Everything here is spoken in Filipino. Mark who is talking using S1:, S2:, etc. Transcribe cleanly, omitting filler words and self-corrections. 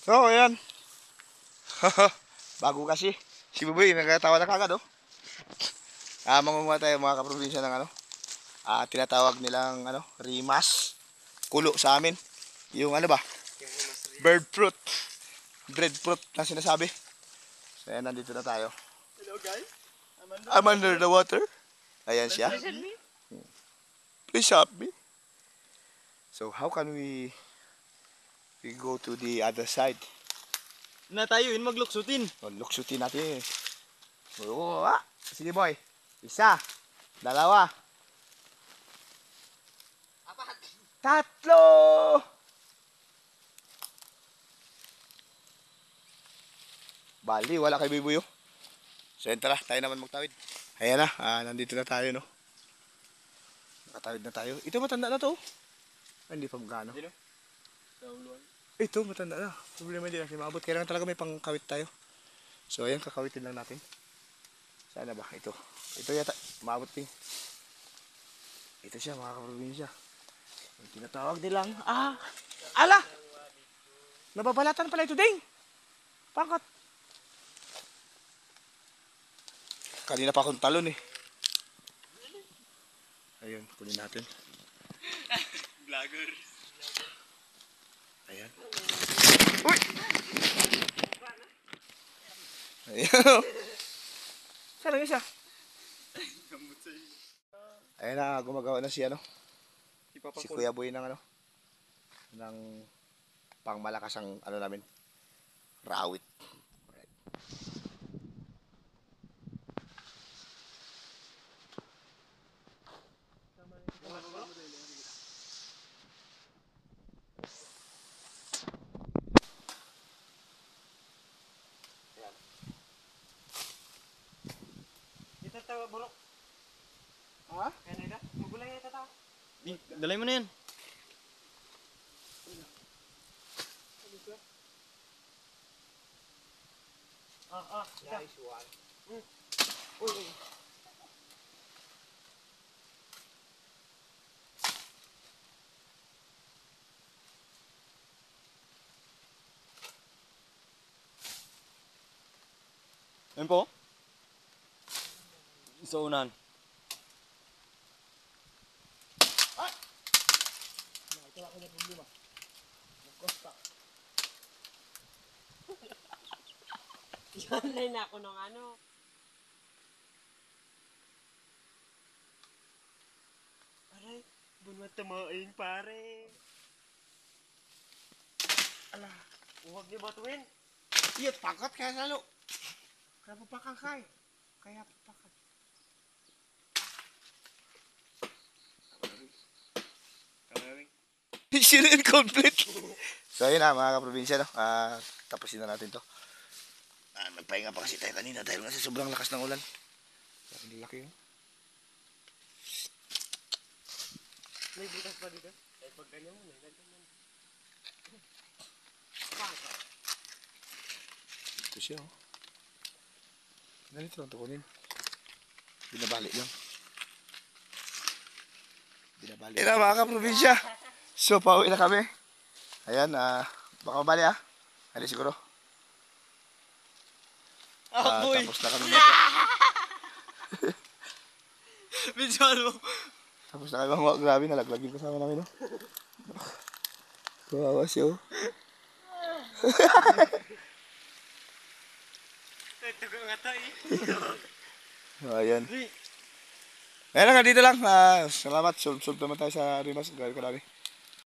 S1: So, ayan. Bago kasi. Si Buboy, nagkatawa na kagad, oh. Mangunguha tayo mga kaprobinsya ng ano. Tinatawag nilang ano, rimas. Kulo sa amin. Yung ano ba? Bird fruit. Breadfruit na sinasabi. So, ayan, nandito na tayo.
S2: Hello guys.
S1: I'm under the water. Ayan siya. Please help me. So, how can we go to the other side?
S2: Na tayo in magluksutin.
S1: Luksutin natin. Oo, sige boy. Isa. Dalawa. Apat. Tatlo. Bali, wala kay Bibuyo. So, yun, tara, tayo naman magtawid. Ayan na, nandito na tayo, no? Nakatawid na tayo. Ito, matanda na to. Ay, hindi pa magkano. Ito, matanda na. Problema hindi natin maabot. Kailangan talaga may pangkawit tayo. So, ayan, kakawitin lang natin. Sana ba? Ito. Ito yata, maabot din. Ito siya, mga kaprobinsya. Yung tinatawag nilang, ala! Nababalatan pala ito, ding! Pangkat. Kanina pa akong talon, eh. Ayun, kunin natin.
S2: Vlogger.
S1: Ayan. Uy! Ayan. Saan lang isa? Ayan na, gumagawa na si ano. Si Kuya Boy ng ano. Ng pangmalakas ang ano namin. Rawit.
S2: Ito tawa burok.
S1: Ha?
S2: Kaya na magulay ito tawa. Dalay mo na yan.
S1: Nice one.
S2: Uy. Ayun po. Sa unahan.
S1: Ito ako na problema. Magkosta.
S3: Yan na ako ng ano.
S2: Aray, bunwat tamaing pare.
S1: Ala.
S2: Huwag niyo batuin.
S1: Iya, pangkat kaya salo. Kaya papakan kay. Kaya papakan. Mission incomplete. So ayun na mga kaprobinsya, no? Tapusin na natin to. Nagpahinga pa kasi tayo kanina dahil nga sa sobrang lakas ng ulan. Ang laki yun.
S2: May butas pa dito. Ay pag ganyan mo na.
S1: Ito siya, oh. Ganito lang ito kunin. Binabalik lang. Binabalik. Ayan na mga kaprobinsya. So pauwi na kami. Ayan, baka mabali Hali siguro.
S2: Boy.
S1: Tapos na kami.
S2: Bidyan mo.
S1: Tapos na kami mga grabe, nalaglag yung kasama namin, no? Kawawa siya, oh.
S2: Tugo nga tayo.
S1: Ayan. Ayan lang, dito lang. Salamat. Solve naman tayo sa Rimas. Gawin ko namin.